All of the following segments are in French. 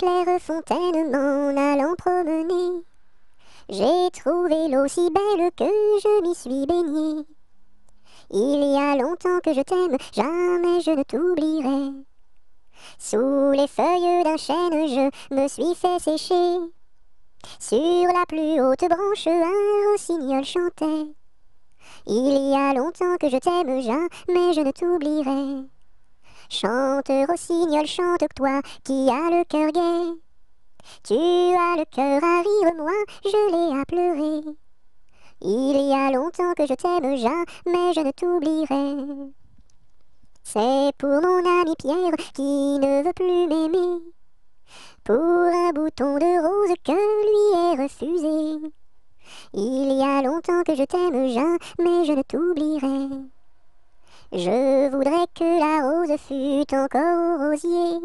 claire fontaine m'en allant promener. J'ai trouvé l'eau si belle que je m'y suis baignée. Il y a longtemps que je t'aime, jamais je ne t'oublierai. Sous les feuilles d'un chêne, je me suis fait sécher. Sur la plus haute branche, un rossignol chantait. Il y a longtemps que je t'aime, jamais je ne t'oublierai. Chante, rossignol, chante, toi qui as le cœur gai. Tu as le cœur à rire, moi je l'ai à pleurer. Il y a longtemps que je t'aime, jamais je ne t'oublierai. C'est pour mon ami Pierre qui ne veut plus m'aimer. Pour un bouton de rose que lui est refusé. Il y a longtemps que je t'aime, jamais je ne t'oublierai. Je voudrais que la rose fût encore au rosier,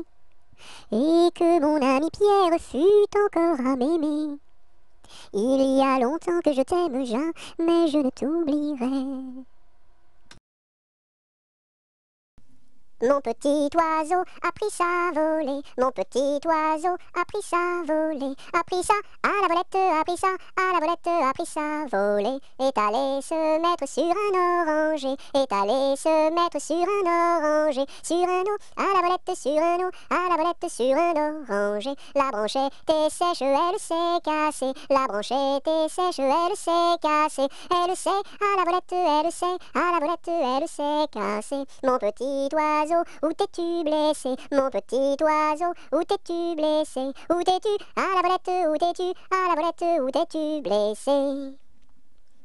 et que mon ami Pierre fût encore à m'aimer. Il y a longtemps que je t'aime, jamais je ne t'oublierai. Mon petit oiseau a pris sa volée, mon petit oiseau a pris sa volée, a pris ça à la volette, a pris ça à la volette, a pris sa volée, est allé se mettre sur un oranger, est allé se mettre sur un oranger, sur un eau, à la volette, sur un eau, à la volette, sur un oranger. La branche était sèche, elle s'est cassée, la branche était sèche, elle s'est cassée, elle s'est à la volette, elle s'est à la volette, elle s'est cassée. Mon petit oiseau, où t'es-tu blessé? Mon petit oiseau, où t'es-tu blessé? Où t'es-tu? À la volette, où t'es-tu? À la volette, où t'es-tu blessé?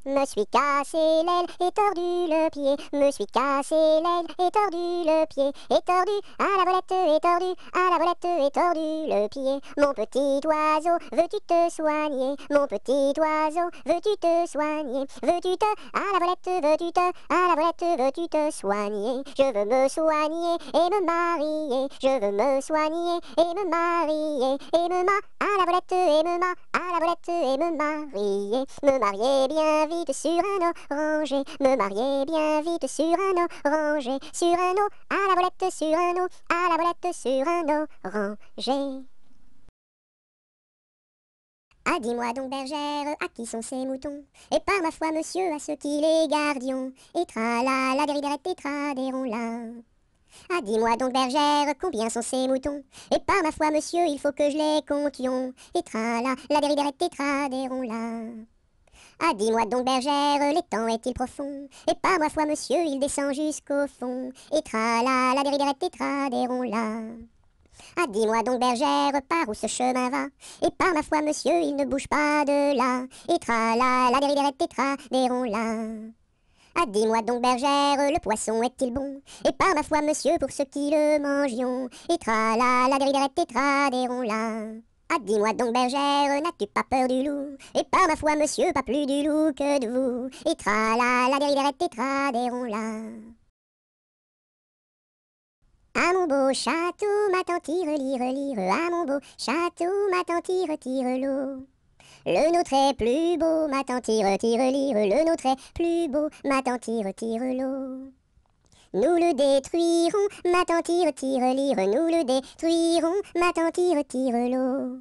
Me suis cassé l'aile et tordu le pied, me suis cassé l'aile et tordu le pied, et tordu à la volette et tordu à la volette et tordu le pied. Mon petit oiseau, veux-tu te soigner? Mon petit oiseau, veux-tu te soigner? Veux-tu te à la volette, veux-tu te à la volette, veux-tu te soigner? Je veux me soigner et me marier, je veux me soigner et me marier, et à la volette et à la volette et me marier bien vite sur un oranger, me marier bien vite sur un oranger, sur un eau, à la volette, sur un eau, à la volette, sur un oranger. Ah, dis-moi donc, bergère, à qui sont ces moutons? Et par ma foi, monsieur, à ceux qui les gardions. Et tra-la, la dériderette, et tra-des-ron-la. Ah, dis-moi donc, bergère, combien sont ces moutons? Et par ma foi, monsieur, il faut que je les comptions. Et tra-la, la dériderette, et tra-des-ron-la. Ah, dis-moi donc, bergère, l'étang est-il profond? Et par ma foi, monsieur, il descend jusqu'au fond. Et tra-la, la dériderette, et tra-des-ron-la. Ah, dis-moi donc, bergère, par où ce chemin va? Et par ma foi, monsieur, il ne bouge pas de là. Et tra-la, la dériderette, et tra-des-ron-la. Ah, dis-moi donc, bergère, le poisson est-il bon? Et par ma foi, monsieur, pour ceux qui le mangions. Et tra-la, la dériderette, et tra-des-ron-la. Ah, dis-moi donc, bergère, n'as-tu pas peur du loup? Et par ma foi, monsieur, pas plus du loup que de vous. Et tra-la, la dériderette, et tra-des-ron-la. À mon beau château, ma tante tire, lire, à mon beau château, ma tante tire l'eau. Le nôtre est plus beau, ma tante tire, lire, le nôtre est plus beau, ma tante tire l'eau. Nous le détruirons, ma tante tire, lire, nous le détruirons, ma tante tire l'eau.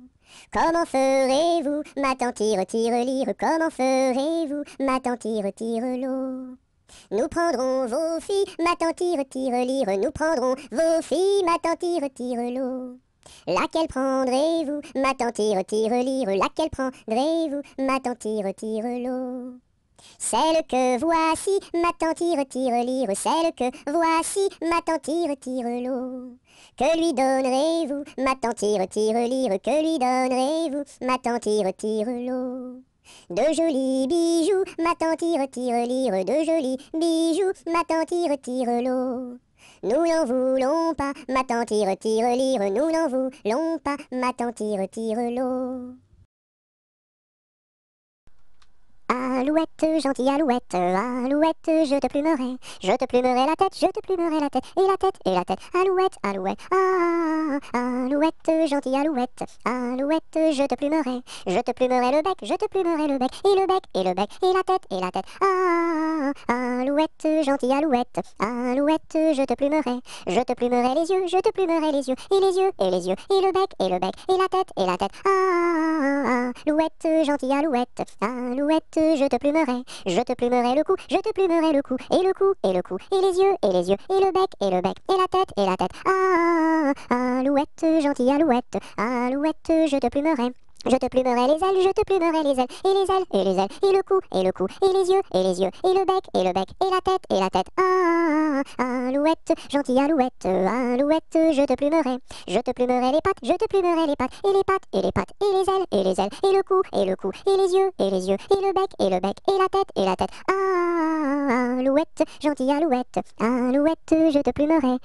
Comment ferez-vous, ma tante tire, lire, comment ferez-vous, ma tante tire l'eau? Nous prendrons vos filles, ma tante tire, lire, nous prendrons vos filles, ma tante tire l'eau. Laquelle prendrez-vous, ma tante tire, lire, laquelle prendrez-vous, ma tante tire l'eau? Celle que voici, ma tante tire, lire, celle que voici, ma tante tire l'eau. Que lui donnerez-vous, ma tante tire, lire, que lui donnerez-vous, ma tante tire l'eau? De jolis bijoux, ma tante tire, lire, de jolis bijoux, ma tante tire l'eau. Nous n'en voulons pas, ma tante tire, lire, nous n'en voulons pas, ma tante tire l'eau. Alouette, gentille alouette, alouette, je te plumerai la tête, je te plumerai la tête, et la tête, et la tête, alouette, alouette, alouette, gentille alouette, alouette, je te plumerai le bec, je te plumerai le bec, et le bec, et le bec, et la tête, alouette, gentille alouette, alouette, je te plumerai les yeux, je te plumerai les yeux, et les yeux, et les yeux, et le bec, et le bec, et la tête, alouette, gentille alouette, alouette, je te plumerai le cou, je te plumerai le cou, et le cou, et le cou, et les yeux, et les yeux, et le bec, et le bec, et la tête, alouette, gentille alouette, alouette, je te plumerai les ailes, je te plumerai les ailes, et les ailes, et les ailes, et le cou, et le cou, et les yeux, et les yeux, et le bec, et la tête, alouette, gentille alouette, alouette, je te plumerai les pattes, je te plumerai les pattes, et les pattes, et les pattes, et les ailes, et les ailes, et le cou, et le cou, et les yeux, et les yeux, et le bec, et la tête, alouette, gentille alouette, alouette, je te plumerai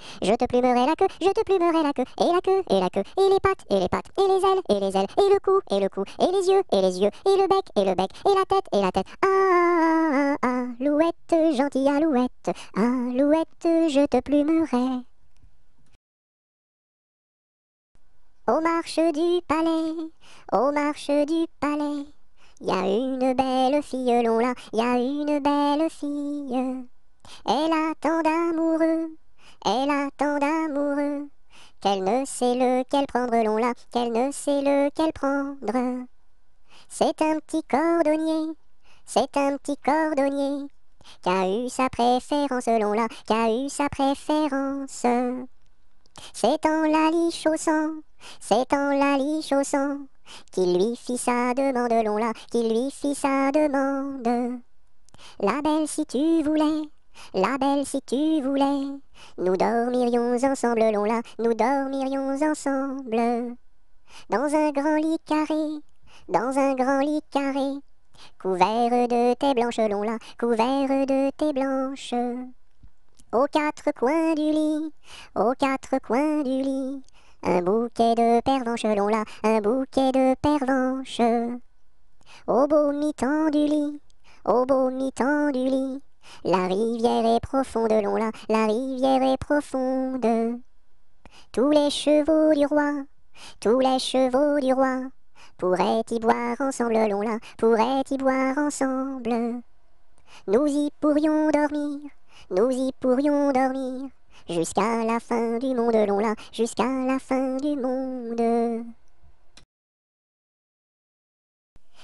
la queue, je te plumerai la queue, et la queue, et la queue, et les pattes, et les pattes, et les ailes, et les ailes, et le cou, et le cou, et les yeux, et les yeux, et le bec, et la tête, alouette, gentille alouette, alouette, je te plumerai. Aux marches du palais, aux marches du palais, y a une belle fille, long là, y a une belle fille. Elle a tant d'amoureux, elle a tant d'amoureux, qu'elle ne sait lequel prendre, long là, qu'elle ne sait lequel prendre. C'est un petit cordonnier, c'est un petit cordonnier, qui a eu sa préférence, long là, qui a eu sa préférence. C'est en la lichaussant, c'est en la lichaussant, qu'il lui fit sa demande, long là, qu'il lui fit sa demande. La belle si tu voulais, la belle si tu voulais, nous dormirions ensemble, long là, nous dormirions ensemble. Dans un grand lit carré, dans un grand lit carré, couvert de tais blanches, long là, couvert de tais blanches. Aux quatre coins du lit, aux quatre coins du lit, un bouquet de pervenches, long là, un bouquet de pervenches. Au beau mi-temps du lit, au beau mi-temps du lit, la rivière est profonde, long là, la rivière est profonde. Tous les chevaux du roi, tous les chevaux du roi, pourraient y boire ensemble, long là, pourraient y boire ensemble. Nous y pourrions dormir, nous y pourrions dormir, jusqu'à la fin du monde, long là, jusqu'à la fin du monde.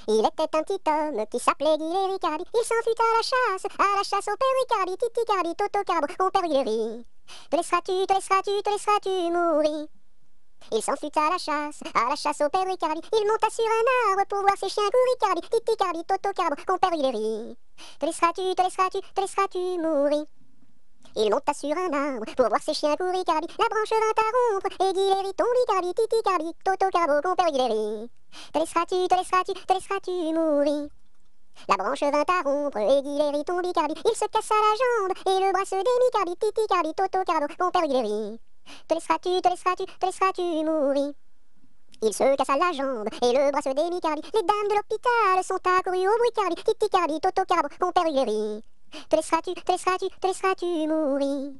Il était un petit homme qui s'appelait Guillet Ricardi. Il s'en fut à la chasse au père Ricardi, Titi Cardi, Toto Carbo, mon père Guillet. Te laisseras-tu, te laisseras-tu, te laisseras-tu mourir? Il s'en fut à la chasse au père Ricardi. Il monta sur un arbre pour voir ses chiens courir, Ricardi, Titi Cardi, Toto Carbo, mon père Guillet. Te laisseras-tu, te laisseras-tu, te laisseras-tu mourir? Il monta sur un arbre pour voir ses chiens courir, Ricardi. La branche vint à rompre et Guillet tombe, Ricardi, Titi Cardi, Toto Carbo, mon père Guillet. Te laisseras-tu, te laisseras-tu, te laisseras-tu mourir? La branche vint à rompre et Guillet tombe, Ricardi. Il se cassa la jambe et le bras se démit, Cardi, Titi Cardi, Toto Carbo, mon père Guillet. Te laisseras-tu, te laisseras-tu, te laisseras-tu mourir? Il se cassa la jambe et le bras se démit, Cardi. Les dames de l'hôpital sont accourues au bruit, Cardi, Titi Cardi, Toto Carbo, mon père Guillet. Te laisseras-tu, te laisseras-tu, te laisseras-tu mourir?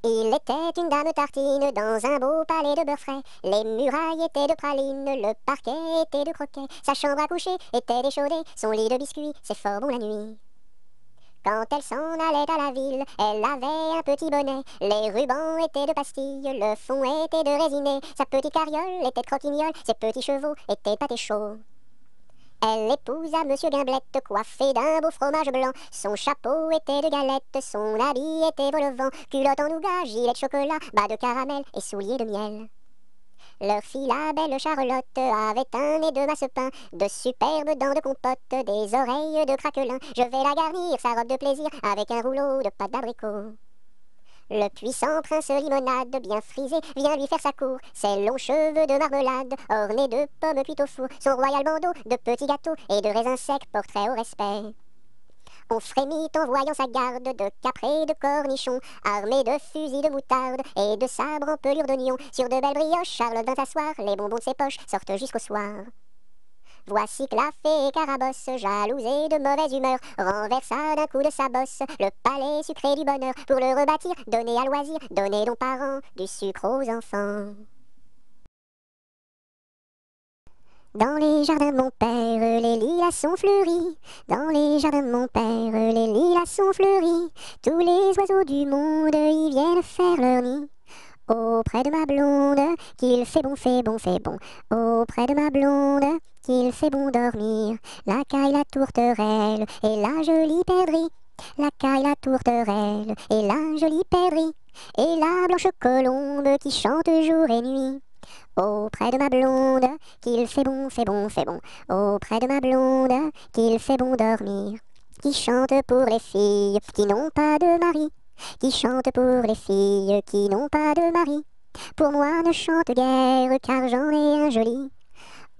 Il était une dame tartine dans un beau palais de beurre frais. Les murailles étaient de praline, le parquet était de croquet. Sa chambre à coucher était d'échaudée, son lit de biscuits, c'est fort bon la nuit. Quand elle s'en allait à la ville, elle avait un petit bonnet. Les rubans étaient de pastilles, le fond était de résiné. Sa petite carriole était de croquignole, ses petits chevaux étaient de pâté chaud. Elle épousa Monsieur Gimblette, coiffé d'un beau fromage blanc. Son chapeau était de galette, son habit était vol au vent. Culotte en nougat, gilet de chocolat, bas de caramel et souliers de miel. Leur fille, la belle Charlotte, avait un nez de massepain, de superbes dents de compote, des oreilles de craquelin. Je vais la garnir, sa robe de plaisir, avec un rouleau de pâte d'abricot. Le puissant prince Limonade, bien frisé, vient lui faire sa cour. Ses longs cheveux de marmelade, ornés de pommes cuites au four. Son royal bandeau de petits gâteaux et de raisins secs, portrait au respect. On frémit en voyant sa garde de capres et de cornichons, armés de fusils de moutarde et de sabres en pelure d'oignon. Sur de belles brioches, Charlotte vint s'asseoir, les bonbons de ses poches sortent jusqu'au soir. Voici que la fée Carabosse, jalouse et de mauvaise humeur, renversa d'un coup de sa bosse le palais sucré du bonheur. Pour le rebâtir, donnez à loisir, donnez donc parents du sucre aux enfants. Dans les jardins de mon père, les lilas sont fleuris. Dans les jardins de mon père, les lilas sont fleuris. Tous les oiseaux du monde y viennent faire leur nid. Auprès de ma blonde, qu'il fait bon, fait bon, fait bon. Auprès de ma blonde, qu'il fait bon dormir. La caille, la tourterelle et la jolie perdrix. La caille, la tourterelle et la jolie perdrix. Et la blanche colombe qui chante jour et nuit. Auprès de ma blonde, qu'il fait bon, fait bon, fait bon. Auprès de ma blonde, qu'il fait bon dormir. Qui chante pour les filles qui n'ont pas de mari. Qui chante pour les filles qui n'ont pas de mari. Pour moi ne chante guère car j'en ai un joli.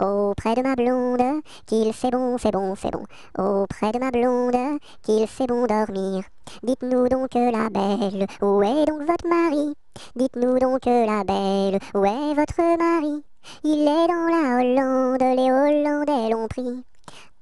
Auprès de ma blonde, qu'il fait bon, fait bon, fait bon. Auprès de ma blonde, qu'il fait bon dormir. Dites-nous donc la belle, où est donc votre mari? Dites-nous donc la belle, où est votre mari? Il est dans la Hollande, les Hollandais l'ont pris.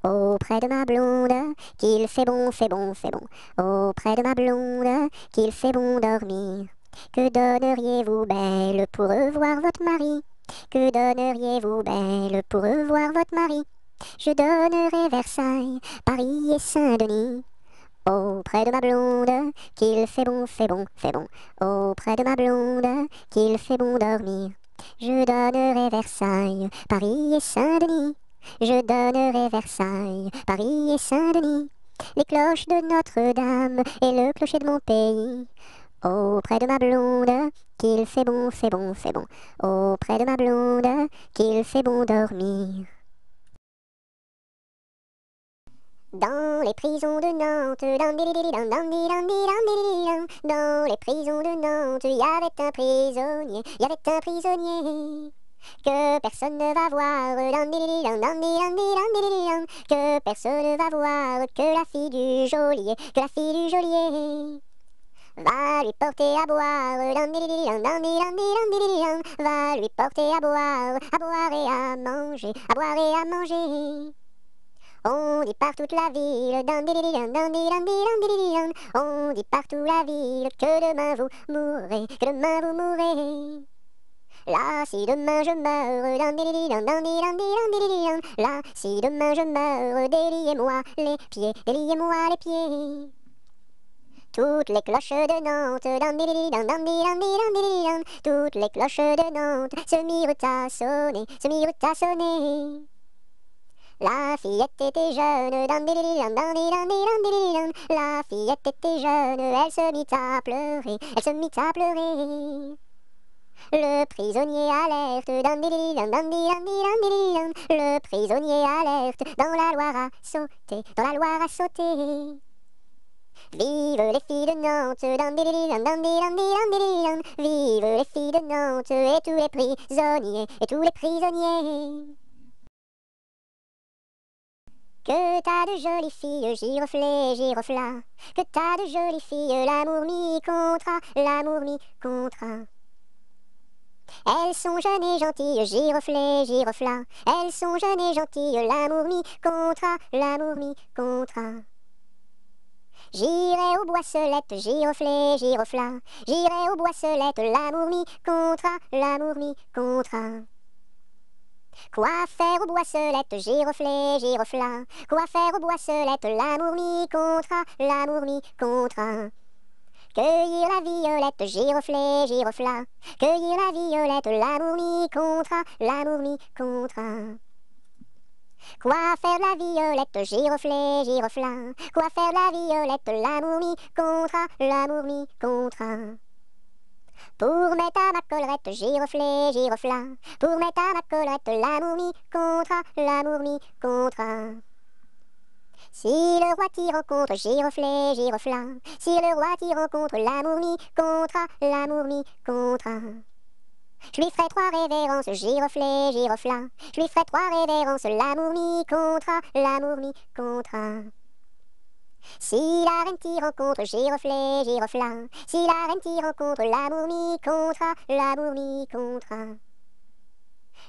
Auprès de ma blonde, qu'il fait bon, fait bon, fait bon. Auprès de ma blonde, qu'il fait bon dormir. Que donneriez-vous belle pour revoir votre mari? Que donneriez-vous belle pour revoir votre mari? Je donnerais Versailles, Paris et Saint-Denis. Auprès de ma blonde, qu'il fait bon, fait bon, fait bon. Auprès de ma blonde, qu'il fait bon dormir. Je donnerai Versailles, Paris et Saint-Denis. Je donnerai Versailles, Paris et Saint-Denis. Les cloches de Notre-Dame et le clocher de mon pays. Auprès de ma blonde, qu'il fait bon, fait bon, fait bon. Auprès de ma blonde, qu'il fait bon dormir. Dans les prisons de Nantes, dans les prisons de Nantes, il y avait un prisonnier, il y avait un prisonnier que personne ne va voir, que personne ne va voir, que la fille du geôlier, que la fille du geôlier va lui porter à boire, va lui porter à boire et à manger, à boire et à manger. On dit par toute la ville, on dit partout la ville que demain vous mourrez, que demain vous mourrez. Là, si demain je meurs, là, si demain je meurs, déliez-moi les pieds, déliez-moi les pieds. Toutes les cloches de Nantes, toutes les cloches de Nantes se mirent à sonner, se mirent à sonner. La fillette était jeune, la fillette était jeune, elle se mit à pleurer, elle se mit à pleurer. Le prisonnier alerte, le prisonnier alerte, dans la Loire à sauter, dans la Loire à sauter. Vive les filles de Nantes, vive les filles de Nantes, et tous les prisonniers, et tous les prisonniers. Que t'as de jolies filles, giroflées, giroflas. Que t'as de jolies filles, l'amour mi contra, l'amour mi contra. Elles sont jeunes et gentilles, giroflées, giroflas. Elles sont jeunes et gentilles, l'amour mi contra, l'amour mi contra. J'irai aux boisselettes, giroflées, giroflas. J'irai aux boisselettes, l'amour mi contra, l'amour mi contra. Quoi faire aux boisselettes, giroflées, giroflas? Quoi faire aux boisselettes, l'amour mi contra, l'amour mi contra. Cueillir la violette, giroflées, giroflas. Cueillir la violette, l'amour mi contra, l'amour mi contra. Quoi faire la violette, giroflées, giroflas? Quoi faire la violette, l'amour mi contra, l'amour mi contra. Pour mettre à ma collerette, giroflées, giroflas. Pour mettre à ma collerette, l'amour mi contra, l'amour mi contra. Si le roi t'y rencontre, giroflées, giroflas. Si le roi t'y rencontre, l'amour mi contra, l'amour mi contra. Je lui ferai 3 révérences, giroflées, giroflas. Je lui ferai 3 révérences, l'amour mi contra, l'amour mi contra. Si la reine t'y rencontre, giroflées, giroflas. Si la reine t'y rencontre, l'amour mi contra, l'amour mi contra.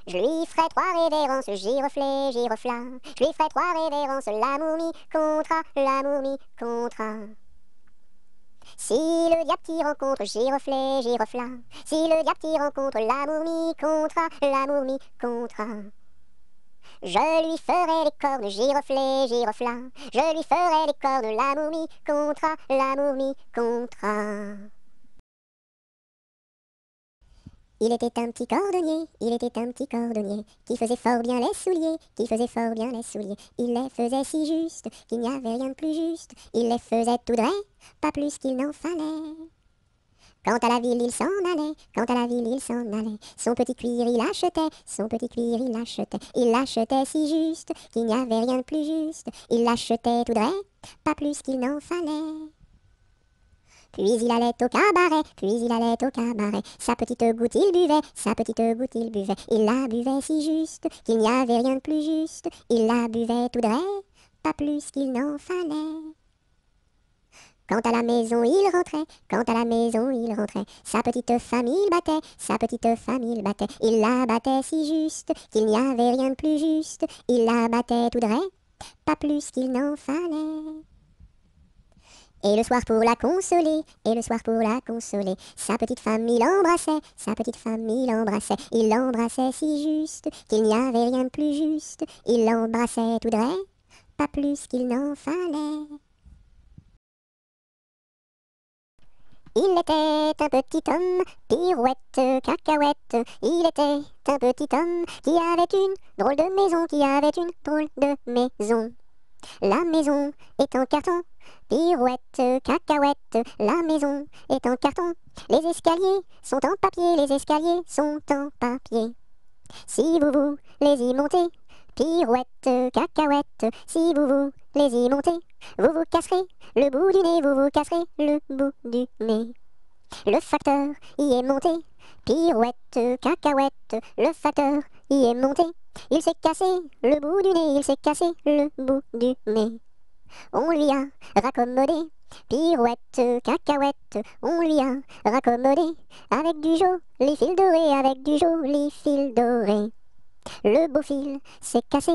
Je lui ferai 3 révérences, giroflée, girofla. Je lui ferai 3 révérences, la momie contre la momie contre. Si le diable t'y rencontre, giroflée, girofla. Si le diable t'y rencontre, la momie contre la momie contre. Je lui ferai les cornes, giroflée, girofla. Je lui ferai les cornes, la momie contre la momie contre. Il était un petit cordonnier, il était un petit cordonnier, qui faisait fort bien les souliers, qui faisait fort bien les souliers. Il les faisait si juste, qu'il n'y avait rien de plus juste. Il les faisait tout droit, pas plus qu'il n'en fallait. Quant à la ville, il s'en allait, quant à la ville, il s'en allait. Son petit cuir, il achetait, son petit cuir, il achetait. Il l'achetait si juste, qu'il n'y avait rien de plus juste. Il l'achetait tout droit, pas plus qu'il n'en fallait. Puis il allait au cabaret, puis il allait au cabaret. Sa petite goutte il buvait, sa petite goutte il buvait. Il la buvait si juste, qu'il n'y avait rien de plus juste. Il la buvait tout droit, pas plus qu'il n'en fallait. Quant à la maison il rentrait, quant à la maison il rentrait. Sa petite famille battait, sa petite famille battait. Il la battait si juste, qu'il n'y avait rien de plus juste. Il la battait tout droit, pas plus qu'il n'en fallait. Et le soir pour la consoler, et le soir pour la consoler, sa petite femme il embrassait, sa petite femme il embrassait. Il l'embrassait si juste, qu'il n'y avait rien de plus juste. Il l'embrassait tout droit, pas plus qu'il n'en fallait. Il était un petit homme, pirouette, cacahuète. Il était un petit homme qui avait une drôle de maison, qui avait une drôle de maison. La maison est en carton, pirouette, cacahuète. La maison est en carton. Les escaliers sont en papier, les escaliers sont en papier. Si vous voulez y monter, pirouette, cacahuète. Si vous voulez y monter, vous vous casserez le bout du nez, vous vous casserez le bout du nez. Le facteur y est monté, pirouette, cacahuète. Le facteur y est monté. Il s'est cassé le bout du nez, il s'est cassé le bout du nez. On lui a raccommodé, pirouette, cacahuète. On lui a raccommodé, avec du joli fil doré, avec du joli fil doré. Le beau fil s'est cassé,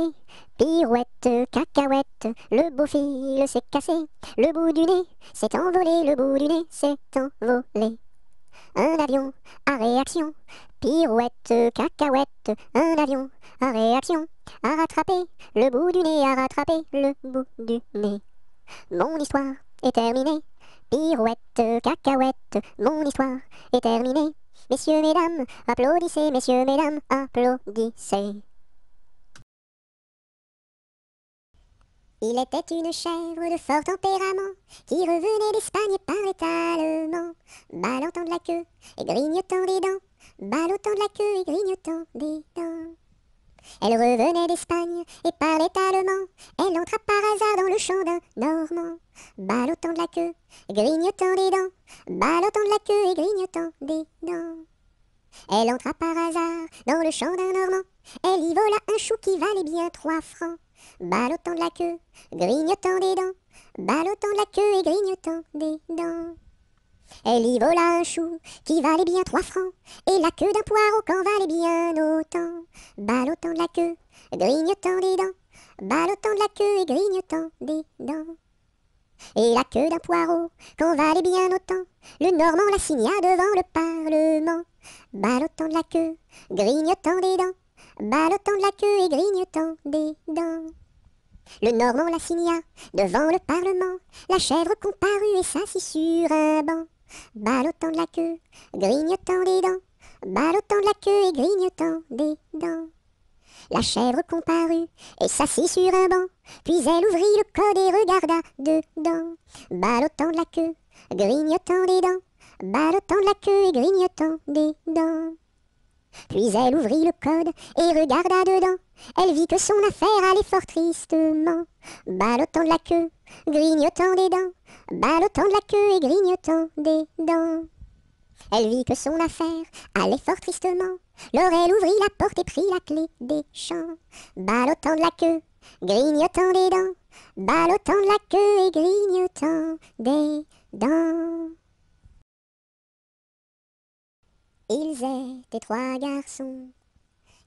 pirouette, cacahuète. Le beau fil s'est cassé, le bout du nez s'est envolé, le bout du nez s'est envolé. Un avion à réaction, pirouette, cacahuète. Un avion à réaction, a rattrapé le bout du nez, a rattrapé le bout du nez. Mon histoire est terminée, pirouette, cacahuète. Mon histoire est terminée. Messieurs, mesdames, applaudissez, messieurs, mesdames, applaudissez. Il était une chèvre de fort tempérament, qui revenait d'Espagne par étalement, ballottant de la queue et grignotant des dents, ballottant de la queue et grignotant des dents. Elle revenait d'Espagne et parlait allemand, elle entra par hasard dans le champ d'un Normand, ballottant de la queue, grignotant des dents, ballottant de la queue et grignotant des dents. Elle entra par hasard dans le champ d'un Normand, elle y vola un chou qui valait bien 3 francs, ballottant de la queue, grignotant des dents, ballottant de la queue et grignotant des dents. Elle y vola un chou qui valait bien 3 francs, et la queue d'un poireau qu'en valait bien autant, ballottant de la queue, grignotant des dents, ballottant de la queue et grignotant des dents. Et la queue d'un poireau qu'en valait bien autant, le Normand la signa devant le Parlement, ballottant de la queue, grignotant des dents, ballottant de la queue et grignotant des dents. Le Normand la signa devant le Parlement, la chèvre comparut et s'assit sur un banc, ballottant de la queue, grignotant des dents, ballottant de la queue et grignotant des dents. La chèvre comparut et s'assit sur un banc, puis elle ouvrit le code et regarda dedans, ballottant de la queue, grignotant des dents, ballottant de la queue et grignotant des dents. Puis elle ouvrit le code et regarda dedans, elle vit que son affaire allait fort tristement, ballottant de la queue, grignotant des dents, ballottant de la queue et grignotant des dents. Elle vit que son affaire allait fort tristement, alors elle ouvrit la porte et prit la clé des champs, ballottant de la queue, grignotant des dents, ballottant de la queue et grignotant des dents. Ils étaient 3 garçons,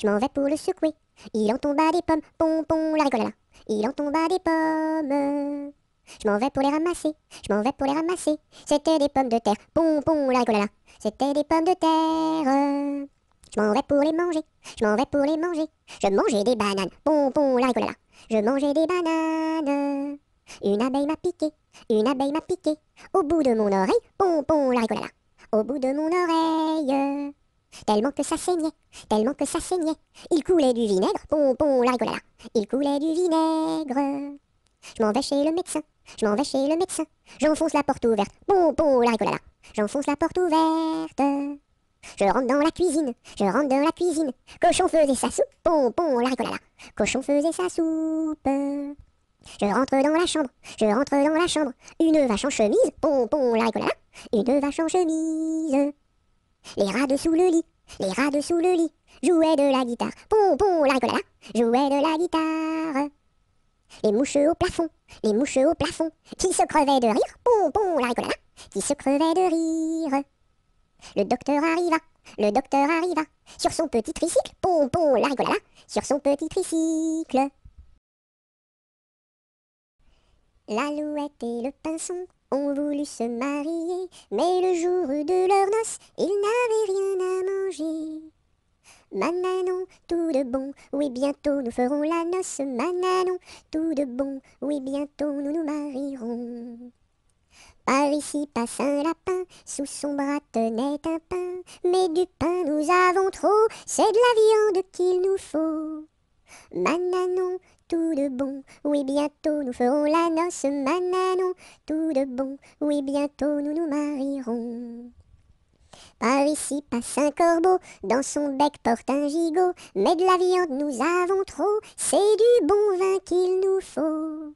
je m'en vais pour le secouer. Il en tomba des pommes, pom pom, la rigolala. Il en tomba des pommes. Je m'en vais pour les ramasser, je m'en vais pour les ramasser. C'était des pommes de terre, pom pom, la rigolala. C'était des pommes de terre. Je m'en vais pour les manger, je m'en vais pour les manger. Je mangeais des bananes, pom pom, la rigolala. Je mangeais des bananes. Une abeille m'a piqué, une abeille m'a piqué. Au bout de mon oreille, pom pom, la rigolala. Au bout de mon oreille. Tellement que ça saignait, tellement que ça saignait. Il coulait du vinaigre, pom pom, la rigolala. Il coulait du vinaigre. Je m'en vais chez le médecin, je m'en vais chez le médecin. J'enfonce la porte ouverte, pom pom, la rigolala. J'enfonce la porte ouverte. Je rentre dans la cuisine, je rentre dans la cuisine. Cochon faisait sa soupe, pom pom, la rigolala. Cochon faisait sa soupe. Je rentre dans la chambre, je rentre dans la chambre. Une vache en chemise, pom pom, la rigolala. Une vache en chemise. Les rats dessous le lit, les rats dessous le lit. Jouaient de la guitare, pom pom, la rigolala. Jouaient de la guitare. Les mouches au plafond, les mouches au plafond. Qui se crevaient de rire, pom pom, la rigolala. Qui se crevaient de rire. Le docteur arriva, le docteur arriva. Sur son petit tricycle, pom pom, la rigolala. Sur son petit tricycle. L'alouette et le pinson ont voulu se marier, mais le jour de leur noces, ils n'avaient rien à manger. Mananon, tout de bon, oui bientôt nous ferons la noce. Mananon, tout de bon, oui bientôt nous nous marierons. Par ici passe un lapin, sous son bras tenait un pain. Mais du pain nous avons trop, c'est de la viande qu'il nous faut. Mananon, tout de bon, oui bientôt nous ferons la noce. Mananon, tout de bon, oui bientôt nous nous marierons. Par ici passe un corbeau, dans son bec porte un gigot. Mais de la viande nous avons trop, c'est du bon vin qu'il nous faut.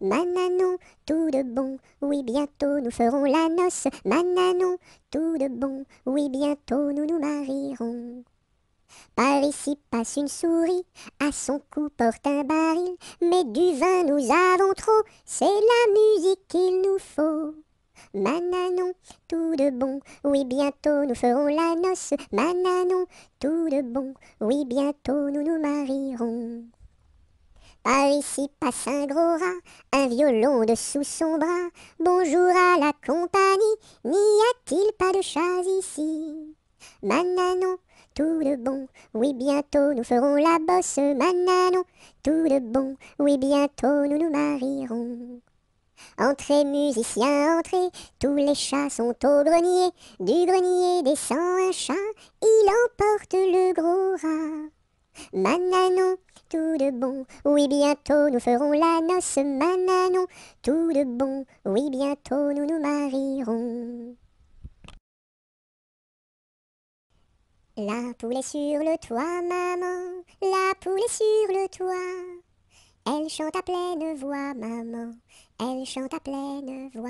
Mananon, tout de bon, oui bientôt nous ferons la noce. Mananon, tout de bon, oui bientôt nous nous marierons. Par ici passe une souris, à son cou porte un baril. Mais du vin nous avons trop, c'est la musique qu'il nous faut. Mananon, tout de bon, oui bientôt nous ferons la noce. Mananon, tout de bon, oui bientôt nous nous marierons. Par ici passe un gros rat, un violon dessous son bras. Bonjour à la compagnie, n'y a-t-il pas de chats ici? Mananon, tout de bon, oui bientôt nous ferons la bosse. Mananon, tout de bon, oui bientôt nous nous marierons. Entrez musiciens, entrez, tous les chats sont au grenier. Du grenier descend un chat, il emporte le gros rat. Mananon, tout de bon, oui bientôt nous ferons la noce. Mananon, tout de bon, oui bientôt nous nous marierons. La poule est sur le toit, maman, la poule est sur le toit. Elle chante à pleine voix, maman, elle chante à pleine voix.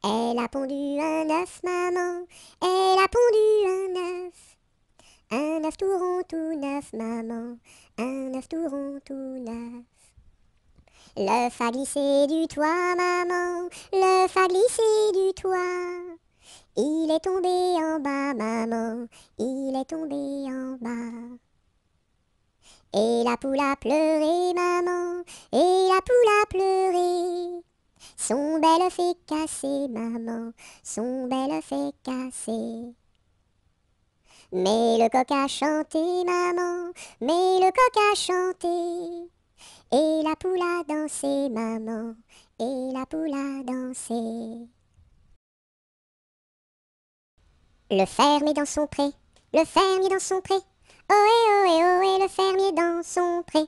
Elle a pondu un œuf, maman, elle a pondu un œuf. Un œuf tout rond, tout neuf, maman, un œuf tout rond, tout neuf. L'œuf a glissé du toit, maman, l'œuf a glissé du toit. Il est tombé en bas, maman, il est tombé en bas. Et la poule a pleuré, maman, et la poule a pleuré. Son bel œuf est cassé, maman, son bel œuf est cassé. Mais le coq a chanté, maman, mais le coq a chanté. Et la poule a dansé, maman, et la poule a dansé. Le fermier dans son pré, le fermier dans son pré. Ohé, ohé, ohé, le fermier dans son pré.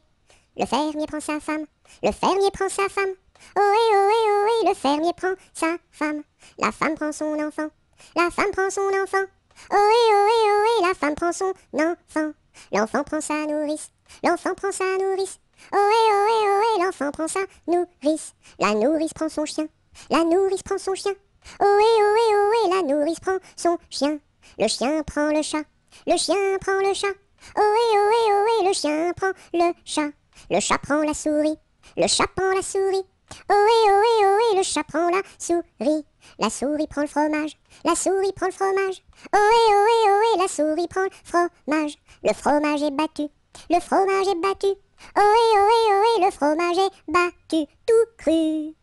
Le fermier prend sa femme, le fermier prend sa femme. Ohé, ohé, ohé, le fermier prend sa femme. La femme prend son enfant, la femme prend son enfant. Ohé, ohé, ohé, la femme prend son enfant. L'enfant prend sa nourrice, l'enfant prend sa nourrice. Ohé, ohé, ohé, l'enfant prend sa nourrice. La nourrice prend son chien, la nourrice prend son chien. Ohé, ohé, ohé, la nourrice prend son chien. Le chien prend le chat, le chien prend le chat. Ohé, ohé, ohé, le chien prend le chat. Le chat prend la souris, le chat prend la souris. Ohé, ohé, ohé, le chat prend la souris prend le fromage, la souris prend le fromage. Ohé, ohé, ohé, la souris prend le fromage est battu, le fromage est battu. Ohé, ohé, ohé, le fromage est battu, tout cru.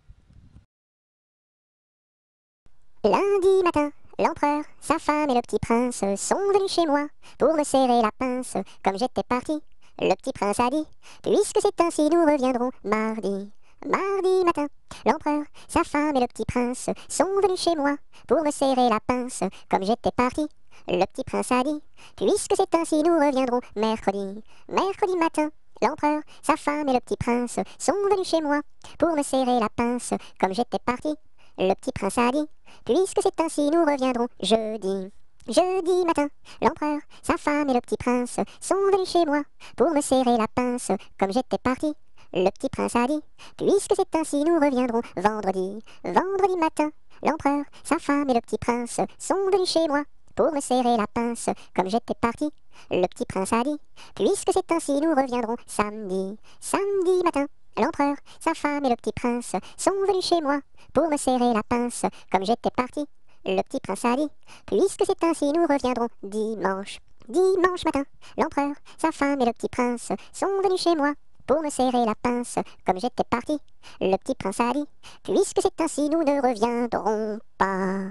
Lundi matin, l'empereur, sa femme et le petit prince sont venus chez moi pour me serrer la pince. Comme j'étais parti, le petit prince a dit, puisque c'est ainsi, nous reviendrons mardi. Mardi matin, l'empereur, sa femme et le petit prince sont venus chez moi pour me serrer la pince. Comme j'étais parti, le petit prince a dit, puisque c'est ainsi, nous reviendrons mercredi. Mercredi matin, l'empereur, sa femme et le petit prince sont venus chez moi pour me serrer la pince. Comme j'étais parti, le petit prince a dit, puisque c'est ainsi, nous reviendrons jeudi. Jeudi matin, l'empereur, sa femme et le petit prince sont venus chez moi pour me serrer la pince. Comme j'étais parti, le petit prince a dit, puisque c'est ainsi, nous reviendrons vendredi. Vendredi matin, l'empereur, sa femme et le petit prince sont venus chez moi pour me serrer la pince. Comme j'étais parti, le petit prince a dit, puisque c'est ainsi, nous reviendrons samedi. Samedi matin, l'empereur, sa femme et le petit prince sont venus chez moi pour me serrer la pince. Comme j'étais parti, le petit prince a dit, puisque c'est ainsi, nous reviendrons dimanche. Dimanche matin, l'empereur, sa femme et le petit prince sont venus chez moi pour me serrer la pince. Comme j'étais parti, le petit prince a dit, puisque c'est ainsi, nous ne reviendrons pas.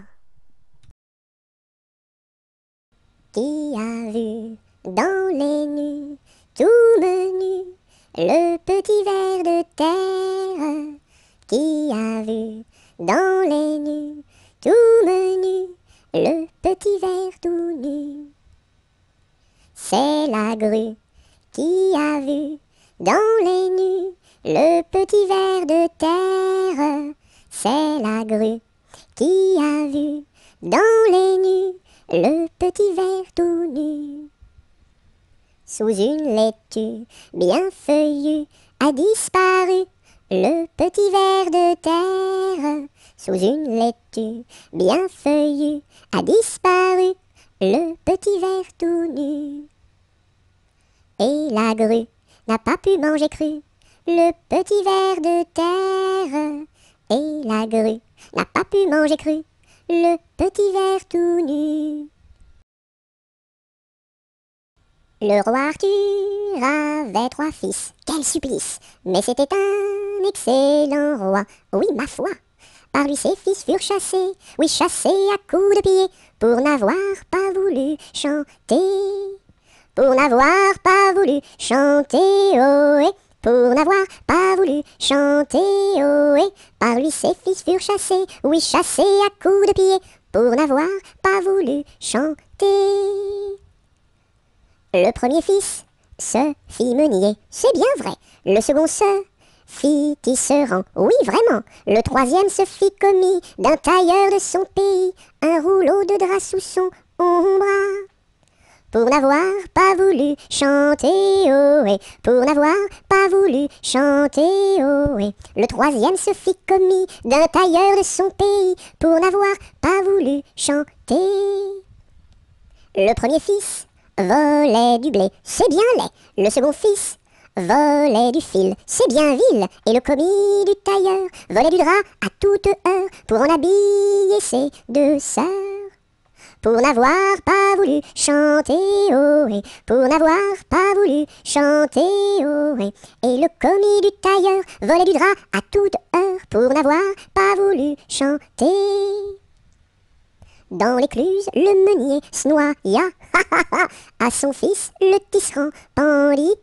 Qui a vu dans les nues, tout menu, le petit ver de terre? Qui a vu dans les nues, tout menu, le petit ver tout nu? C'est la grue qui a vu dans les nues, le petit ver de terre. C'est la grue qui a vu dans les nues, le petit ver tout nu. Sous une laitue bien feuillue a disparu le petit ver de terre. Sous une laitue bien feuillue a disparu le petit ver tout nu. Et la grue n'a pas pu manger cru le petit ver de terre. Et la grue n'a pas pu manger cru le petit ver tout nu. Le roi Arthur avait 3 fils, quel supplice! Mais c'était un excellent roi, oui ma foi. Par lui ses fils furent chassés, oui chassés à coups de pied, pour n'avoir pas voulu chanter. Pour n'avoir pas voulu chanter, ohé, pour n'avoir pas voulu chanter, ohé. Par lui ses fils furent chassés, oui chassés à coups de pied, pour n'avoir pas voulu chanter. Le premier fils se fit meunier, c'est bien vrai. Le second se fit tisserand, oui vraiment. Le troisième se fit commis d'un tailleur de son pays, un rouleau de drap sous son bras. Pour n'avoir pas voulu chanter, ohé, pour n'avoir pas voulu chanter, ohé. Le troisième se fit commis d'un tailleur de son pays, pour n'avoir pas voulu chanter. Le premier fils volait du blé, c'est bien laid. Le second fils volait du fil, c'est bien vil. Et le commis du tailleur volait du drap à toute heure pour en habiller ses 2 sœurs. Pour n'avoir pas voulu chanter, ohé, pour n'avoir pas voulu chanter, ohé. Et le commis du tailleur volait du drap à toute heure pour n'avoir pas voulu chanter. Dans l'écluse, le meunier se noya, à son fils le tisserand pendit,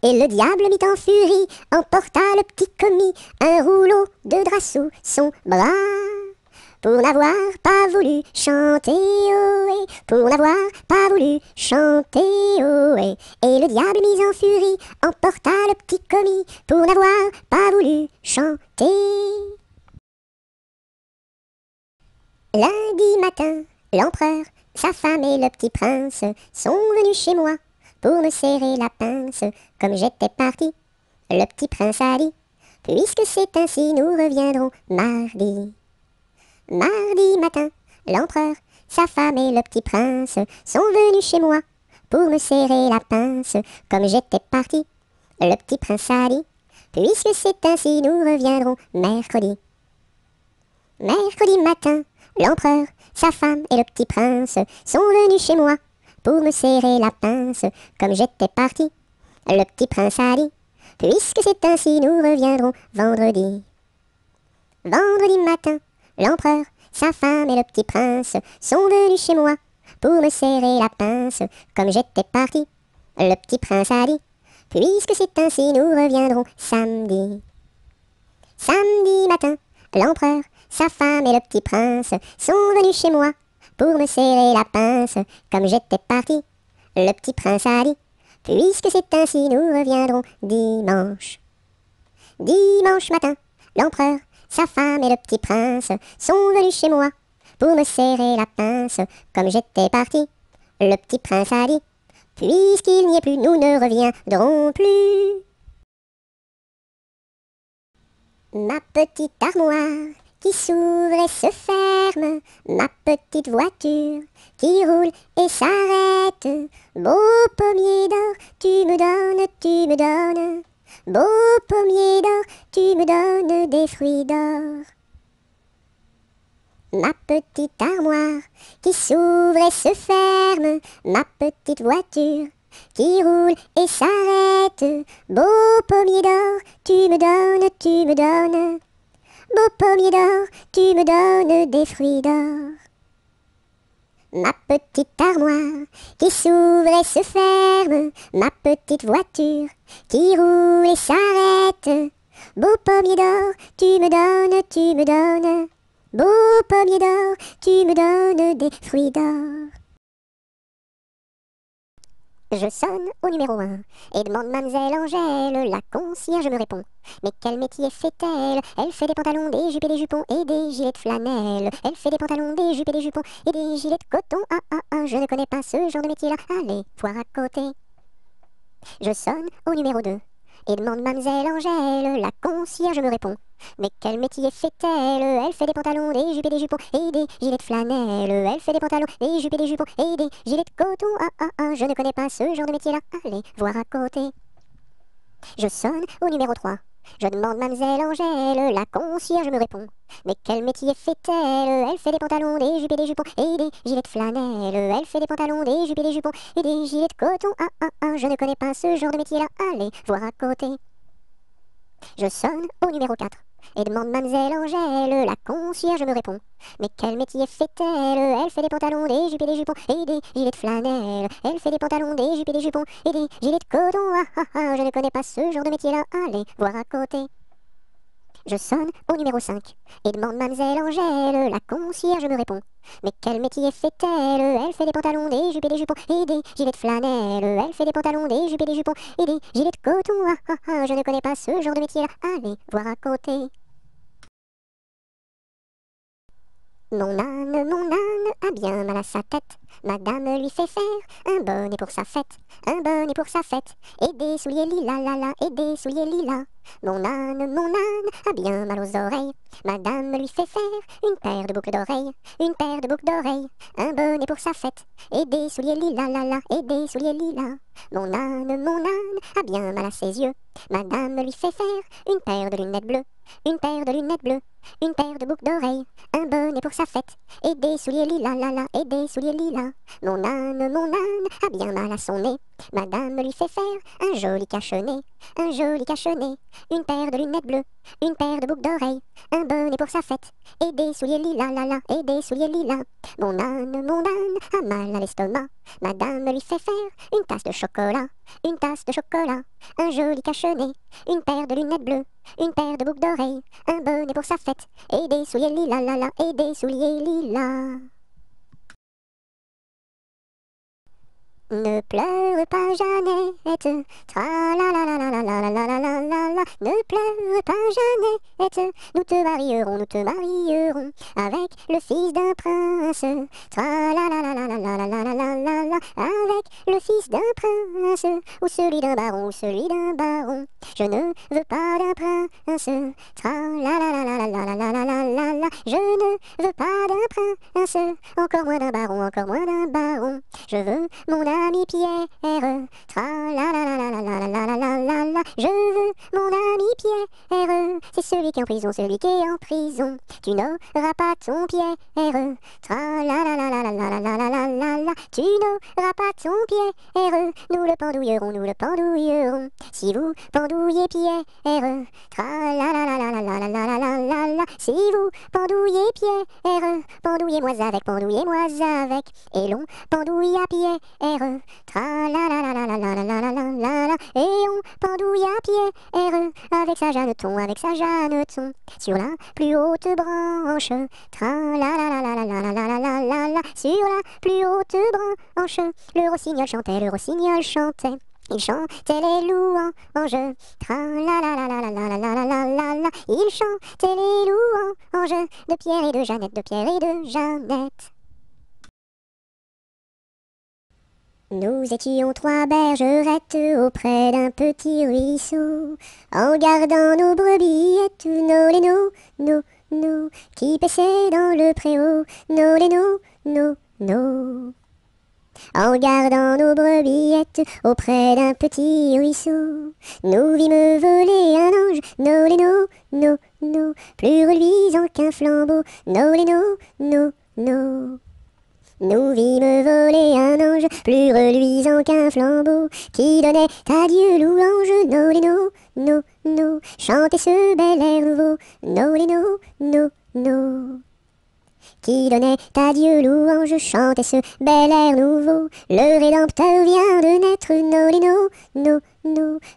et le diable mit en furie, emporta le petit commis, un rouleau de drap sous son bras. Pour n'avoir pas voulu chanter, ohé, pour n'avoir pas voulu chanter, ohé. Et le diable mis en furie, emporta le petit commis, pour n'avoir pas voulu chanter. Lundi matin, l'empereur, sa femme et le petit prince sont venus chez moi pour me serrer la pince. Comme j'étais parti, le petit prince a dit, puisque c'est ainsi, nous reviendrons mardi. Mardi matin, l'empereur, sa femme et le petit prince sont venus chez moi pour me serrer la pince. Comme j'étais parti, le petit prince a dit, Puisque c'est ainsi, nous reviendrons mercredi. Mercredi matin, l'empereur, sa femme et le petit prince sont venus chez moi pour me serrer la pince. Comme j'étais parti, le petit prince a dit, puisque c'est ainsi, nous reviendrons vendredi. Vendredi matin, l'empereur, sa femme et le petit prince sont venus chez moi pour me serrer la pince. Comme j'étais parti, le petit prince a dit, puisque c'est ainsi, nous reviendrons samedi. Samedi matin, l'empereur, sa femme et le petit prince sont venus chez moi pour me serrer la pince. Comme j'étais parti, le petit prince a dit, puisque c'est ainsi, nous reviendrons dimanche. Dimanche matin, l'empereur, sa femme et le petit prince sont venus chez moi pour me serrer la pince. Comme j'étais parti, le petit prince a dit, puisqu'il n'y est plus, nous ne reviendrons plus. Ma petite armoire qui s'ouvre et se ferme, ma petite voiture qui roule et s'arrête. Beau pommier d'or, tu me donnes, beau pommier d'or, tu me donnes des fruits d'or. Ma petite armoire qui s'ouvre et se ferme, ma petite voiture qui roule et s'arrête. Beau pommier d'or, tu me donnes, beau pommier d'or, tu me donnes des fruits d'or. Ma petite armoire qui s'ouvre et se ferme, ma petite voiture qui roule et s'arrête. Beau pommier d'or, tu me donnes, beau pommier d'or, tu me donnes des fruits d'or. Je sonne au numéro 1 et demande mademoiselle Angèle, la concierge me répond. Mais quel métier fait-elle? Elle fait des pantalons, des jupes et des jupons et des gilets de flanelle. Elle fait des pantalons, des jupes et des jupons et des gilets de coton. Je ne connais pas ce genre de métier-là. Allez, voir à côté. Je sonne au numéro 2 et demande mademoiselle Angèle, la concierge me répond. Mais quel métier fait-elle? Elle fait des pantalons, des jupes et des jupons et des gilets de flanelle. Elle fait des pantalons, des jupes et des jupons et des gilets de coton. Je ne connais pas ce genre de métier-là. Allez, voir à côté. Je sonne au numéro 3. Je demande mademoiselle Angèle, la concierge me répond. Mais quel métier fait-elle? Elle fait des pantalons, des jupes et des jupons et des gilets de flanelle. Elle fait des pantalons, des jupes et des jupons et des gilets de coton. Je ne connais pas ce genre de métier-là. Allez, voir à côté. Je sonne au numéro 4 et demande mademoiselle Angèle, la concierge me répond. Mais quel métier fait-elle? Elle fait des pantalons, des jupes et des jupons et des gilets de flanelle. Elle fait des pantalons, des jupes et des jupons et des gilets de coton. Je ne connais pas ce genre de métier-là. Allez, voir à côté. Je sonne au numéro 5 et demande mademoiselle Angèle, la concierge me répond. Mais quel métier fait-elle? Elle fait des pantalons, des jupes et des jupons et des gilets de flanelle. Elle fait des pantalons, des jupes et des jupons et des gilets de coton. Je ne connais pas ce genre de métier-là. Allez, voir à côté. Mon âne a bien mal à sa tête. Madame lui fait faire un bonnet pour sa fête, un bonnet pour sa fête, et des souliers lilas, la la, et des souliers lilas. Mon âne a bien mal aux oreilles. Madame lui fait faire une paire de boucles d'oreilles, une paire de boucles d'oreilles, un bonnet pour sa fête, et des souliers lilas, la la, et des souliers lilas. Mon âne a bien mal à ses yeux. Madame lui fait faire une paire de lunettes bleues, une paire de lunettes bleues, une paire de boucles d'oreilles, un bonnet pour sa fête, et des souliers lilas, la la, et des souliers lilas. Mon âne a bien mal à son nez. Madame lui fait faire un joli cache-nez, un joli cache-nez, une paire de lunettes bleues, une paire de boucles d'oreilles, un bonnet pour sa fête, et des souliers lilas, la la, et des souliers lilas. Mon âne a mal à l'estomac. Madame lui fait faire une tasse de chocolat, une tasse de chocolat, un joli cache-nez, une paire de lunettes bleues, une paire de boucles d'oreilles, un bonnet pour sa fête, et des souliers lilas, la la, et des souliers lilas. Ne pleure pas Jeannette, tra la la la la la la la la la la la. Ne pleure pas Jeannette, nous te marierons avec le fils d'un prince. Tra la la la la la la la la la la la, avec le fils d'un prince. prince, ou celui d'un baron, ou celui d'un baron. Je ne veux pas d'un prince, tra la la la la la la la la la la la. Je ne veux pas d'un prince, encore moins d'un baron, encore moins d'un baron. Je veux mon ami Pierre, tra la la la la la la la la la la la. Je veux mon ami Pierre, c'est celui qui est en prison, celui qui est en prison. Tu n'auras pas ton Pierre, tra la la la la la la la la la la la. Tu n'auras pas ton Pierre, nous le pendouillerons, nous le pendouillerons. Si vous pendouillez Pierre, tra la la la la la la la la la la la. Si vous pendouillez Pierre, pendouillez-moi avec, et l'on pendouille à Pierre, tra la la la la la la la la la la la. Et on pendouille à Pierre, avec sa Jeanneton, sur la plus haute branche, tra la la la la la la la la la la la. Sur la plus haute branche, le rossignol chantait. Il chantait les louanges, tra la la la la la la la la la la la. Il chantait les louanges de Pierre et de Jeannette, Nous étions trois bergerettes auprès d'un petit ruisseau, en gardant nos brebillettes, nos lénos, nos, qui paissaient dans le préau, nos lénos, nos. En gardant nos brebillettes auprès d'un petit ruisseau, nous vîmes voler un ange, nos lénos, nos, plus reluisant qu'un flambeau, nos lénos, nos. Nous vîmes voler un ange, plus reluisant qu'un flambeau, qui donnait à Dieu louange, nos lénos, nos, chantez ce bel air nouveau, nos lénos, nos. Qui donnait à Dieu louange, chantez ce bel air nouveau, le Rédempteur vient de naître, nos lénos,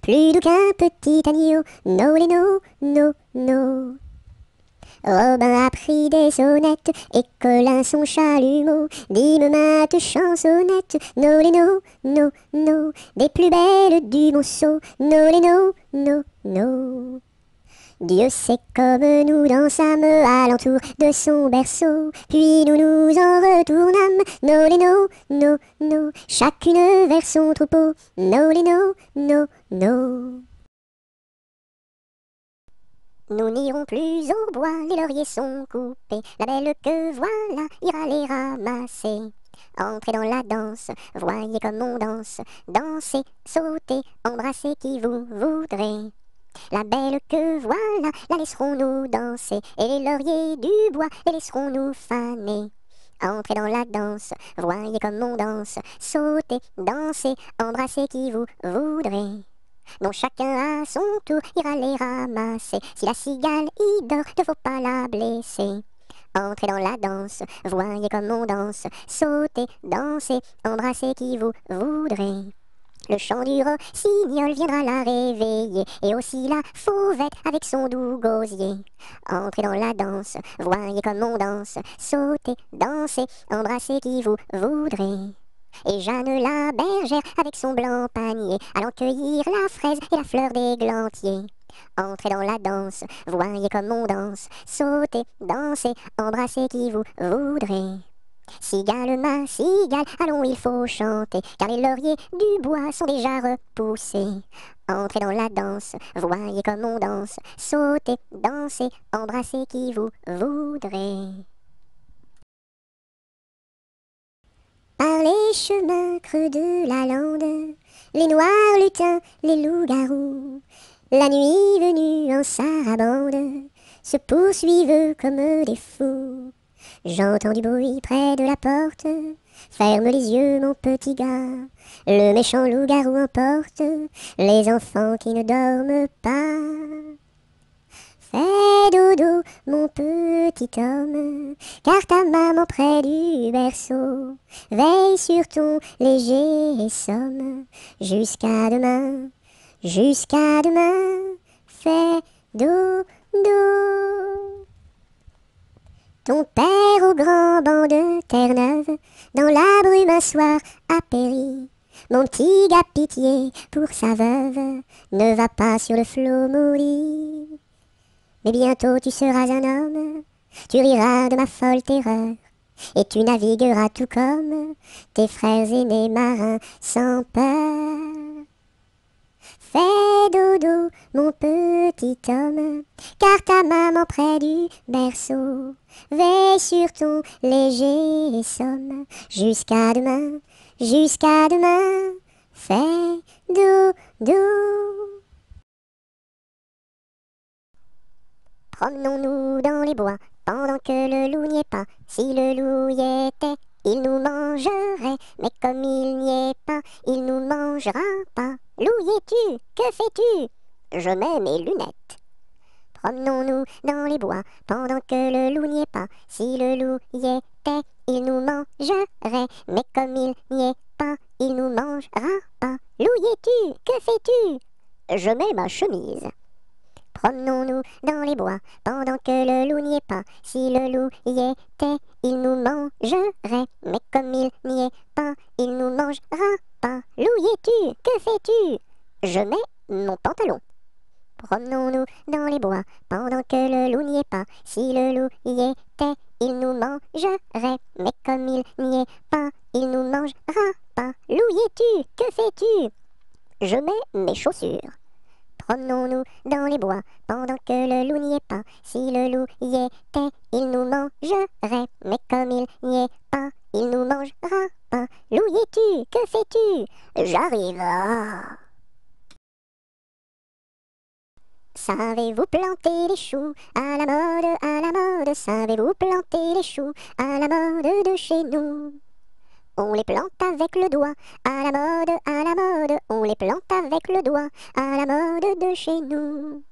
plus doux qu'un petit agneau, nos lénos, nos. Robin a pris des sonnettes, et Colin son chalumeau, dîme mainte chansonnette, nos lénos, des plus belles du monceau, nos lénos, Dieu sait comme nous dansâmes alentour de son berceau, puis nous nous en retournâmes, nos lénos, chacune vers son troupeau, nos lénos. Nous n'irons plus au bois, les lauriers sont coupés, la belle que voilà ira les ramasser. Entrez dans la danse, voyez comme on danse, dansez, sautez, embrassez qui vous voudrez. La belle que voilà, la laisserons-nous danser, et les lauriers du bois, les laisserons-nous faner. Entrez dans la danse, voyez comme on danse, sautez, dansez, embrassez qui vous voudrez. Donc chacun à son tour ira les ramasser. Si la cigale y dort, ne faut pas la blesser. Entrez dans la danse, voyez comme on danse, sautez, dansez, embrassez qui vous voudrez. Le chant du rossignol viendra la réveiller, et aussi la fauvette avec son doux gosier. Entrez dans la danse, voyez comme on danse, sautez, dansez, embrassez qui vous voudrez. Et Jeanne la bergère avec son blanc panier, allant cueillir la fraise et la fleur d'églantier. Entrez dans la danse, voyez comme on danse, sautez, dansez, embrassez qui vous voudrez. Cigale, ma cigale, allons il faut chanter, car les lauriers du bois sont déjà repoussés. Entrez dans la danse, voyez comme on danse, sautez, dansez, embrassez qui vous voudrez. Par les chemins creux de la lande, les noirs lutins, les loups-garous, la nuit venue en sarabande, se poursuivent comme des fous. J'entends du bruit près de la porte, ferme les yeux mon petit gars, le méchant loup-garou emporte les enfants qui ne dorment pas. Fais dodo, mon petit homme, car ta maman près du berceau veille sur ton léger somme. Jusqu'à demain, fais dodo. Ton père au grand banc de Terre-Neuve, dans la brume un soir a péri. Mon petit gars, pitié pour sa veuve, ne va pas sur le flot maudit. Mais bientôt tu seras un homme, tu riras de ma folle terreur, et tu navigueras tout comme tes frères aînés marins sans peur. Fais dodo, mon petit homme, car ta maman près du berceau veille sur ton léger somme. Jusqu'à demain, jusqu'à demain, fais dodo. Promenons-nous dans les bois, pendant que le loup n'y est pas. Si le loup y était, il nous mangerait, mais comme il n'y est pas, il nous mangera pas. Loup, y es-tu? Que fais-tu? Je mets mes lunettes. Promenons-nous dans les bois, pendant que le loup n'y est pas. Si le loup y était, il nous mangerait, mais comme il n'y est pas, il nous mangera pas. Loup, y es-tu? Que fais-tu? Je mets ma chemise. Promenons-nous dans les bois, pendant que le loup n'y est pas. Si le loup y était, il nous mangerait, mais comme il n'y est pas, il nous mangera pas. Loup, y es-tu? Que fais-tu? Je mets mon pantalon. Promenons-nous dans les bois, pendant que le loup n'y est pas. Si le loup y était, il nous mangerait, mais comme il n'y est pas, il nous mangera pas. Loup, y es-tu? Que fais-tu? Je mets mes chaussures. Promenons-nous dans les bois, pendant que le loup n'y est pas. Si le loup y était, il nous mangerait, mais comme il n'y est pas, il nous mangera pas. Loup, y es-tu? Que fais-tu? J'arrive. Savez-vous planter les choux à la mode, à la mode? Savez-vous planter les choux à la mode de chez nous? On les plante avec le doigt, à la mode, à la mode. On les plante avec le doigt, à la mode de chez nous.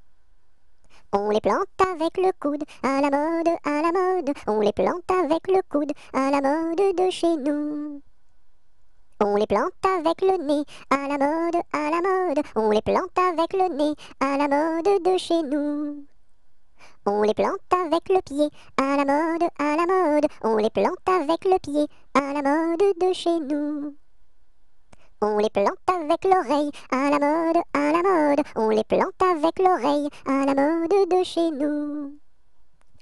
On les plante avec le coude, à la mode, à la mode. On les plante avec le coude, à la mode de chez nous. On les plante avec le nez, à la mode, à la mode. On les plante avec le nez, à la mode de chez nous. On les plante avec le pied, à la mode, à la mode. On les plante avec le pied, à la mode de chez nous. On les plante avec l'oreille, à la mode, à la mode. On les plante avec l'oreille, à la mode de chez nous.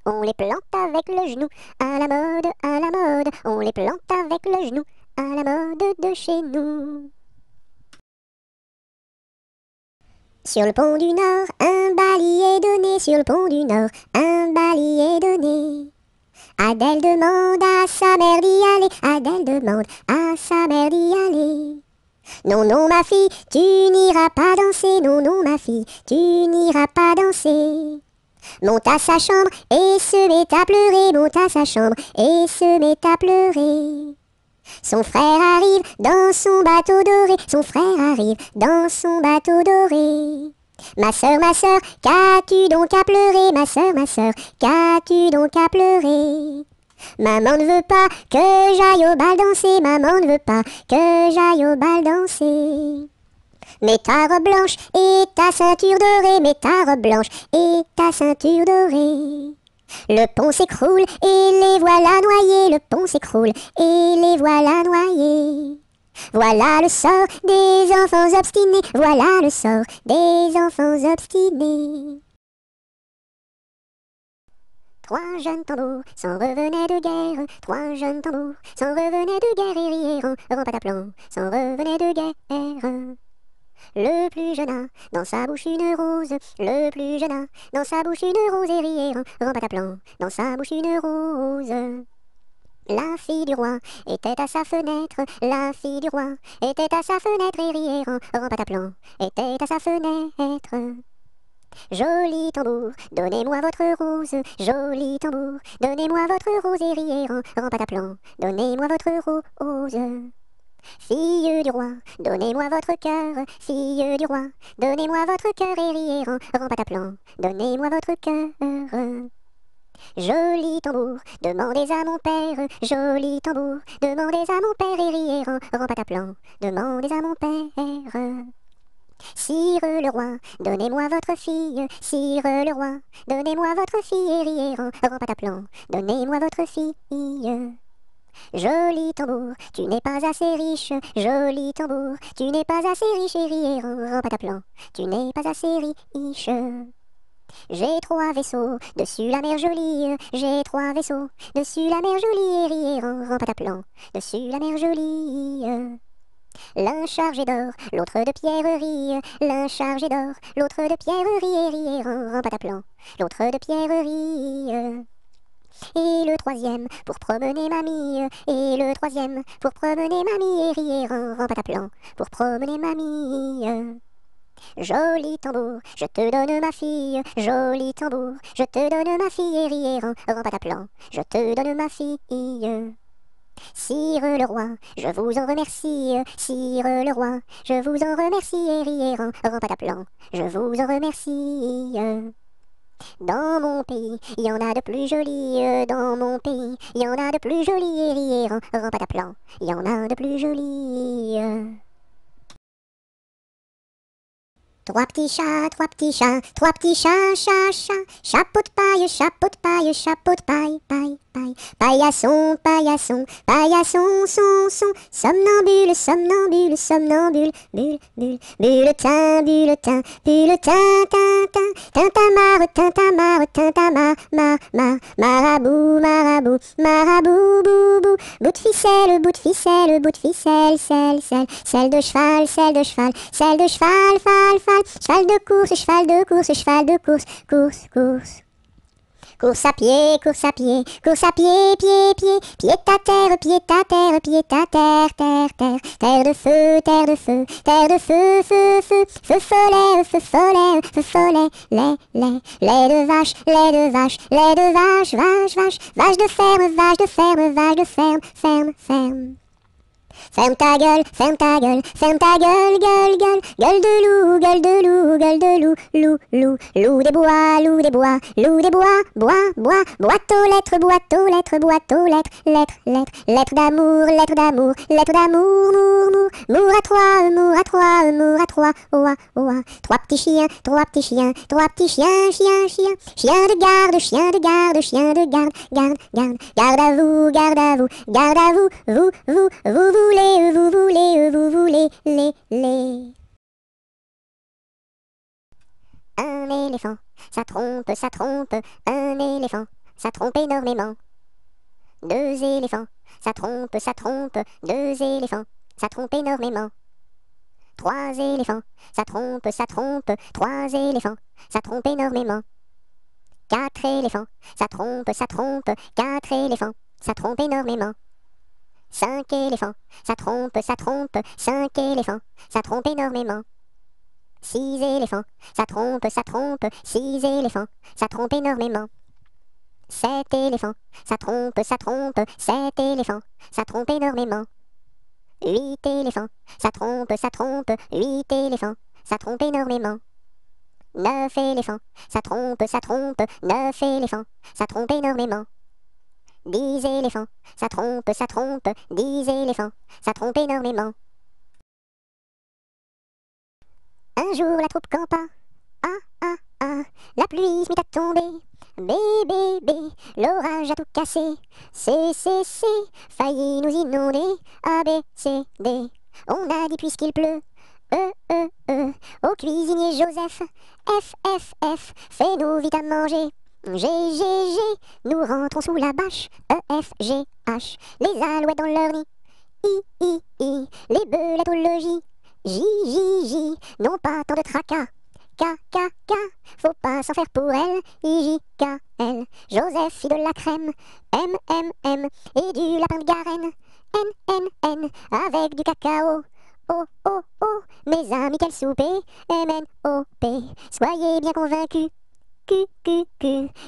On les plante avec le genou, à la mode, à la mode. On les plante avec le genou, à la mode de chez nous. Sur le pont du Nord, un bali est donné. Sur le pont du Nord, un bali est donné. Adèle demande à sa mère d'y aller. Adèle demande à sa mère d'y aller. Non, non, ma fille, tu n'iras pas danser. Non, non, ma fille, tu n'iras pas danser. Monte à sa chambre et se met à pleurer. Monte à sa chambre et se met à pleurer. Son frère arrive dans son bateau doré. Son frère arrive dans son bateau doré. Ma sœur, qu'as-tu donc à pleurer? Ma sœur, qu'as-tu donc à pleurer? Maman ne veut pas que j'aille au bal danser. Maman ne veut pas que j'aille au bal danser. Mets ta robe blanche et ta ceinture dorée. Mets ta robe blanche et ta ceinture dorée. Le pont s'écroule et les voilà noyés. Le pont s'écroule et les voilà noyés. Voilà le sort des enfants obstinés. Voilà le sort des enfants obstinés. Trois jeunes tambours s'en revenaient de guerre. Trois jeunes tambours s'en revenaient de guerre et rièrent en pataplan, s'en revenaient de guerre. Le plus jeune a dans sa bouche une rose. Le plus jeune a dans sa bouche une rose et rièrent en pataplan, dans sa bouche une rose. La fille du roi était à sa fenêtre. La fille du roi était à sa fenêtre et rièrent en pataplan, était à sa fenêtre. Joli tambour, donnez-moi votre rose. Joli tambour, donnez-moi votre rose et rièrent en pataplan, donnez-moi votre rose. Fille du roi, donnez-moi votre cœur. Fille du roi, donnez-moi votre cœur et rièrent en pataplan, donnez-moi votre cœur. Joli tambour, demandez à mon père. Joli tambour, demandez à mon père et rièrent en pataplan, demandez à mon père. Sire le roi, donnez-moi votre fille. Sire le roi, donnez-moi votre fille et rièrent en pataplan, donnez-moi votre fille. Joli tambour, tu n'es pas assez riche. Joli tambour, tu n'es pas assez riche et rièrent en pataplan, tu n'es pas assez riche. J'ai trois vaisseaux dessus la mer jolie. J'ai trois vaisseaux dessus la mer jolie et rièrent en pataplan, dessus la mer jolie. L'un chargé d'or, l'autre de pierreries. L'un chargé d'or, l'autre de pierreries. Et ran, pataplan, l'autre de pierreries. Et le troisième pour promener mamie. Et le troisième pour promener mamie. Et rier, ran, pataplan, pour promener mamie. Joli tambour, je te donne ma fille. Joli tambour, je te donne ma fille. Et rier, ran, pataplan, je te donne ma fille. Sire le roi, je vous en remercie. Sire le roi, je vous en remercie. Et rier, ran, pataplan, je vous en remercie. Dans mon pays, il y en a de plus jolis. Dans mon pays, il y en a de plus jolis. Et rier, ran, pataplan, il y en a de plus jolis. Trois petits chats, trois petits chats, trois petits chats, chat, chat. Chapeau de paille, chapeau de paille, chapeau de paille, paille, paille. Paillasson, paillasson, paillasson, son. Somnambule, somnambule, somnambule, bulle, bulle. Bulletin, bulletin, bulletin, tintin. Tintamarre, tintamarre, tintamarre, marabout, marabout, marabout, boubou. Bout de ficelle, bout de ficelle, bout de ficelle, selle de cheval, selle de cheval, selle de cheval, fal. Cheval de course, cheval de course, cheval de course, course. Course à pied, course à pied, course à pied, pied. Pied à terre, pied à terre, pied à terre. Terre de feu, terre de feu, terre de feu, feu. Feu follet, feu follet, feu follet. Lait de vache, lait de vache, lait de vache, vache. Vache de ferme, vache de ferme, vache de ferme. Ferme ta gueule, ferme ta gueule, ferme ta gueule, gueule. Gueule de loup, gueule de loup, gueule de loup. Loup des bois, loup des bois, loup des bois, bois. Boîte aux lettres, boîte aux lettres, boîte aux lettres. Lettre d'amour, lettre d'amour, lettre d'amour, mour à trois, mour à trois, mour à trois. Oa. Trois petits chiens, trois petits chiens, trois petits chiens, chien. Chien de garde, chien de garde, chien de garde. Garde à vous, garde à vous, garde à vous, vous voulez, les. Un éléphant, ça trompe, un éléphant, ça trompe énormément. Deux éléphants, ça trompe, deux éléphants, ça trompe énormément. Trois éléphants, ça trompe, trois éléphants, ça trompe énormément. Quatre éléphants, ça trompe, quatre éléphants, ça trompe énormément. Cinq éléphants, ça trompe, cinq éléphants, ça trompe énormément. Six éléphants, ça trompe, six éléphants, ça trompe énormément. Sept éléphants, ça trompe, sept éléphants, ça trompe énormément. Huit éléphants, ça trompe, huit éléphants, ça trompe énormément. Neuf éléphants, ça trompe, neuf éléphants, ça trompe énormément. 10 éléphants, ça trompe, 10 éléphants, ça trompe énormément. Un jour la troupe campa, la pluie se mit à tomber. Bé, l'orage a tout cassé. C, failli nous inonder. A, B, C, D, on a dit puisqu'il pleut. E, au cuisinier Joseph. F, fais-nous vite à manger. G, nous rentrons sous la bâche. E, F, G, H, les alouettes dans leur nid. I, les belettes au logis. J, non pas tant de tracas. K, faut pas s'en faire pour elle. I, J, K, L, Joseph fit de la crème. M, et du lapin de Garenne. N, avec du cacao. O, mes amis, quel souper. M-N-O-P, soyez bien convaincus. Q, que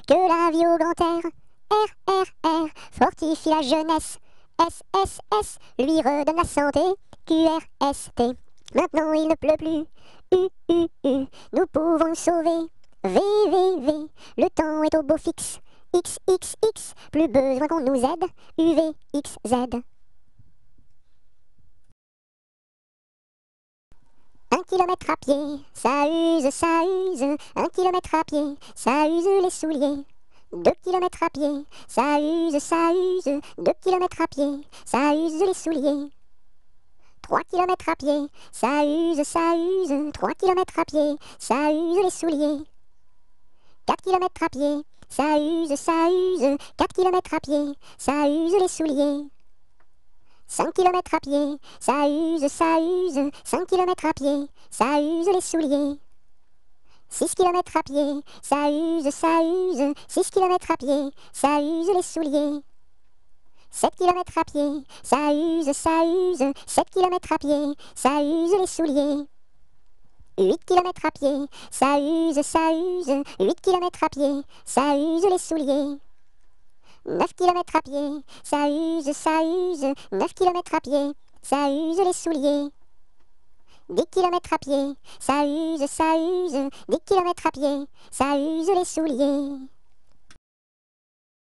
la vie au grand air. R, fortifie la jeunesse. S, lui redonne la santé. Q-R-S-T, maintenant il ne pleut plus. U, nous pouvons nous sauver. V, le temps est au beau fixe. X, plus besoin qu'on nous aide. U, V, X, Z. 1 kilomètre à pied, ça use. 1 kilomètre à pied, ça use les souliers. 2 kilomètres à pied, ça use. 2 kilomètres à pied, ça use les souliers. 3 kilomètres à pied, ça use. 3 kilomètres à pied, ça use les souliers. 4 kilomètres à pied, ça use. 4 kilomètres à pied, ça use les souliers. 5 kilomètres à pied, ça use, 5 kilomètres à pied, ça use les souliers. 6 kilomètres à pied, ça use, 6 kilomètres à pied, ça use les souliers. 7 kilomètres à pied, ça use, 7 kilomètres à pied, ça use les souliers. 8 kilomètres à pied, ça use, 8 kilomètres à pied, ça use les souliers. 9 kilomètres à pied, ça use, 9 kilomètres à pied, ça use les souliers. 10 kilomètres à pied, ça use, 10 kilomètres à pied, ça use les souliers.